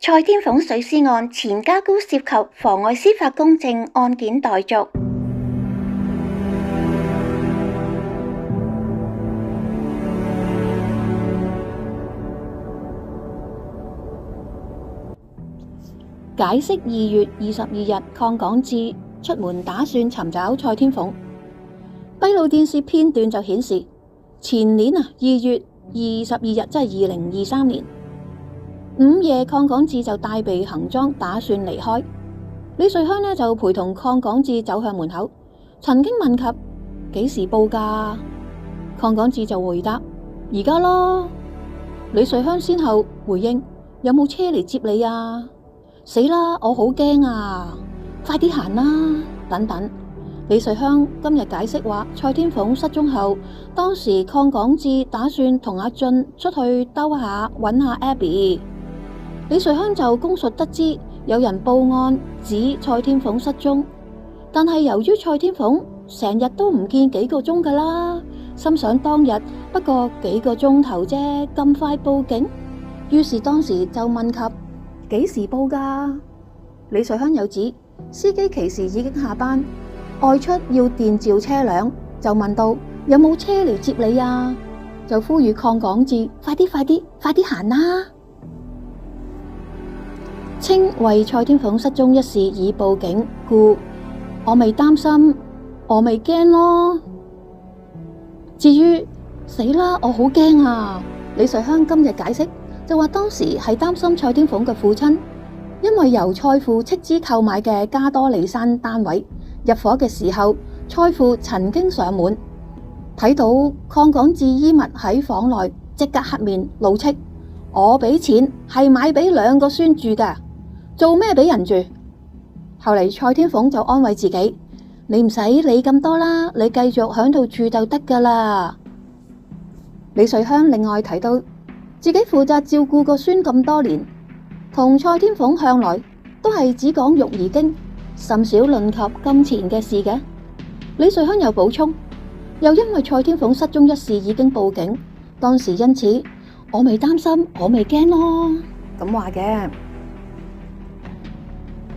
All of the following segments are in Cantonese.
蔡天鳳水屍案前家姑涉及妨礙司法公正案件待續。解釋2月22日，鄺港智出門打算尋找蔡天鳳。閉路電視片段就顯示，前年2月22日，即係2023年午夜，鄺港智就帶備行裝打算離開。李瑞香呢就陪同鄺港智走向門口，曾經問及幾時報㗎？鄺港智就回答而家咯。李瑞香先後回應有冇車嚟接你啊？死啦！我好驚啊！快啲行啦！等等。李瑞香今日解釋話，蔡天鳳失蹤後，當時鄺港智打算同阿俊出去兜下，揾下 Abby。李瑞香就供述得知有人報案指蔡天鳳失蹤，但係由於蔡天鳳成日都唔見幾個鐘㗎啦，心想當日不過幾個鐘頭啫，咁快報警，於是當時就問及幾時報㗎？李瑞香又指司機其時已經下班，外出要電召車輛，就問到有冇車嚟接你啊？就呼籲鄺港智快啲行啦！稱為蔡天鳳失蹤一事已報警，故我未擔心，我未驚咯。至於死啦，我好驚啊！李瑞香今日解釋就話當時係擔心蔡天鳳嘅父親，因為由蔡父斥資購買嘅加多利山單位入伙嘅時候，蔡父曾經上門睇到鄺港智衣物喺房內，即刻黑面怒斥：我俾錢係買俾兩個孫住㗎，做咩俾人住？後嚟蔡天鳳就安慰自己：你唔使理咁多啦，你繼續響度住就得㗎啦。李瑞香另外提到，自己負責照顧個孫咁多年，同蔡天鳳向來都係只講育兒經，甚少論及金錢嘅事嘅。李瑞香又補充，又因為蔡天鳳失蹤一事已經報警，當時因此我未擔心，我未驚咯，咁話嘅。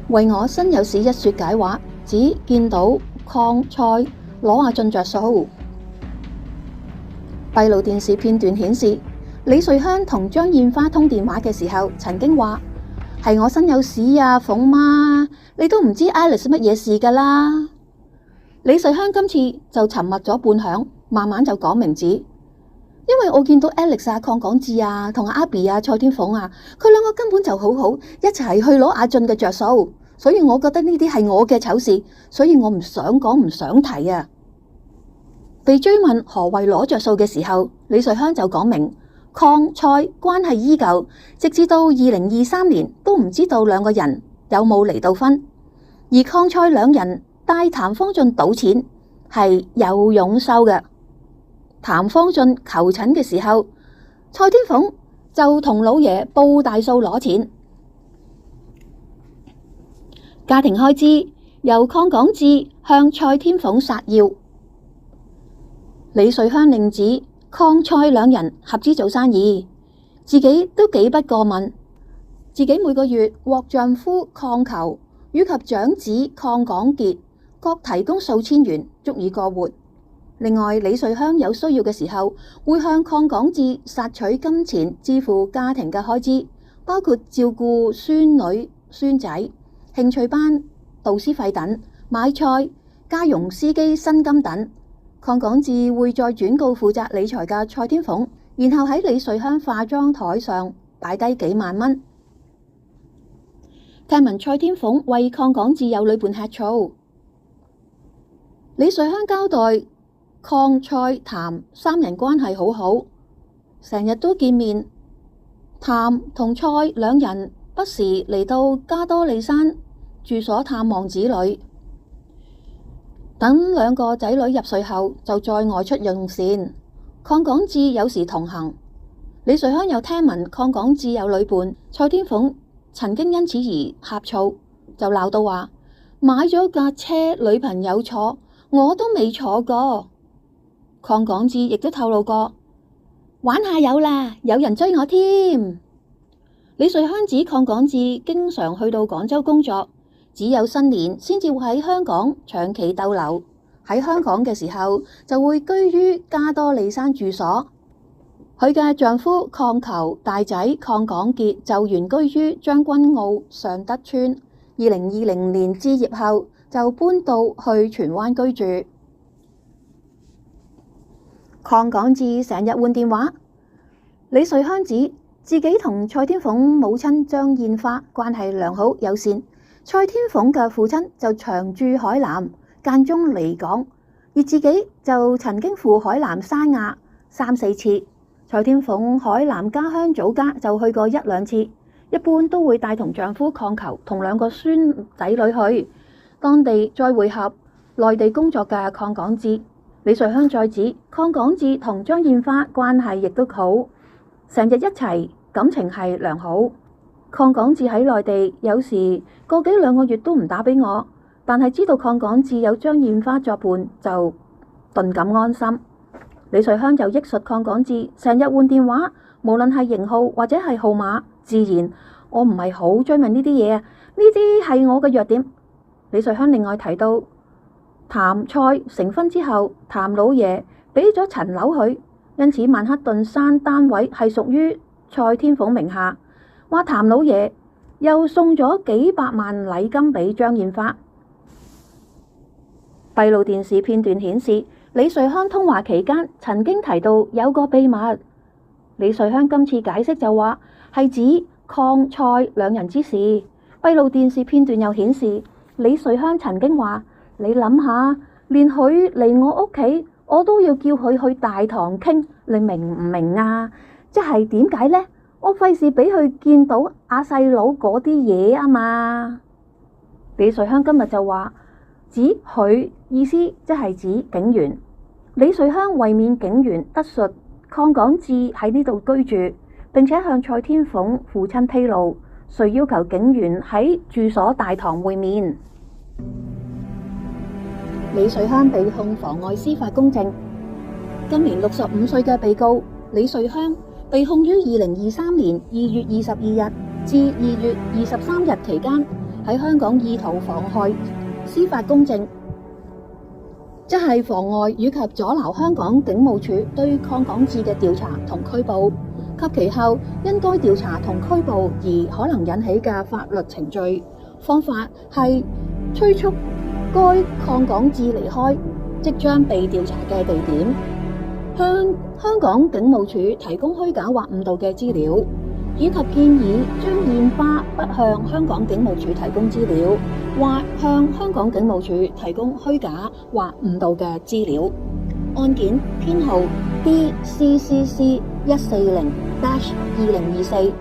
為我身有事一說解話，只見到鄺蔡攞阿俊着數。閉路電視片段顯示，李瑞香同張燕花通電話嘅時候，曾經話係我身有事啊，鳳媽，你都唔知 Alice 乜嘢事㗎啦。李瑞香今次就沉默咗半晌，慢慢就講明指，因為我見到 Alex 啊、鄺港智啊、同阿 Abby 啊、蔡天鳳啊，佢兩個根本就好好，一齊去攞阿俊嘅着數，所以我覺得呢啲係我嘅醜事，所以我唔想講，唔想提啊。被追問何謂攞着數嘅時候，李瑞香就講明鄺蔡關係依舊，直至到2023年都唔知道兩個人有冇離到婚，而鄺蔡兩人帶譚方俊賭錢係有佣收嘅。譚方俊求診嘅時候，蔡天鳳就同老爺報大數攞錢。家庭開支由鄺港智向蔡天鳳索要。李瑞香另指鄺蔡兩人合資做生意，自己都幾不過問，自己每個月獲丈夫鄺球以及長子鄺港傑各提供數千元，足以過活。另外，李瑞香有需要嘅時候，會向鄺港智索取金錢支付家庭嘅開支，包括照顧孫女孫仔、興趣班、導師費等、買菜、家用司機薪金等。鄺港智會再轉告負責理財嘅蔡天鳳，然後喺李瑞香化妝台上擺低幾萬蚊。聽聞蔡天鳳為鄺港智有女伴吃醋，李瑞香交代鄺蔡譚三人關係好好，成日都見面。譚同蔡兩人不時嚟到加多利山住所探望子女。等兩個仔女入睡後，就再外出用膳。鄺港智有時同行。李瑞香又聽聞鄺港智有女伴，蔡天鳳曾經因此而呷醋，就鬧到話買咗架車女朋友坐，我都未坐過。鄺港智亦都透露過玩下有啦，有人追我添。李瑞香指鄺港智經常去到廣州工作，只有新年先至會喺香港長期逗留。喺香港嘅時候就會居於加多利山住所。佢嘅丈夫鄺球大仔鄺港傑就原居於將軍澳尚德邨。2020年置業後就搬到去荃灣居住。鄺港智成日換電話。李瑞香指自己同蔡天鳳母親張燕花關係良好友善，蔡天鳳嘅父親就長駐海南，間中離港，而自己就曾經赴海南三亞3、4次。蔡天鳳海南家鄉祖家就去過1、2次，一般都會帶同丈夫鄺球同2個孫仔女去，當地再會合內地工作嘅鄺港智。李瑞香再指鄺港智同張燕花關係亦都好，成日一齊，感情係良好。鄺港智喺內地有時個幾2個月都唔打俾我，但係知道鄺港智有張燕花作伴就頓感安心。李瑞香就憶述鄺港智成日換電話，無論係型號或者係號碼，自然我唔係好追問呢啲嘢啊，呢啲係我嘅弱點。李瑞香另外提到，譚蔡成婚之後，譚老爺俾咗層樓佢，因此曼克頓山單位係屬於蔡天鳳名下。話譚老爺又送咗幾百萬禮金俾張燕花。閉路電視片段顯示，李瑞香通話期間曾經提到有個秘密。李瑞香今次解釋就話係指鄺蔡兩人之事。閉路電視片段又顯示，李瑞香曾經話：你諗下，連佢嚟我屋企，我都要叫佢去大堂傾，你明唔明啊？即係點解呢？我費事俾佢見到阿細佬嗰啲嘢啊嘛。李瑞香今日就話指佢意思即係指警員。李瑞香為免警員得述鄺港智喺呢度居住，並且向蔡天鳳父親披露，遂要求警員喺住所大堂會面。李瑞香被控妨礙司法公正。今年65歲嘅被告李瑞香被控於2023年2月22日至2月23日期間喺香港意圖妨害司法公正，即係妨礙以及阻撓香港警務處對鄺港智嘅調查同拘捕，及其後因該調查同拘捕而可能引起嘅法律程序。方法係催促該鄺港智離開即將被調查嘅地點，向香港警務處提供虛假或誤導嘅資料，以及建議張燕花不向香港警務處提供資料，或向香港警務處提供虛假或誤導嘅資料。案件編號 DCCC 140-2024。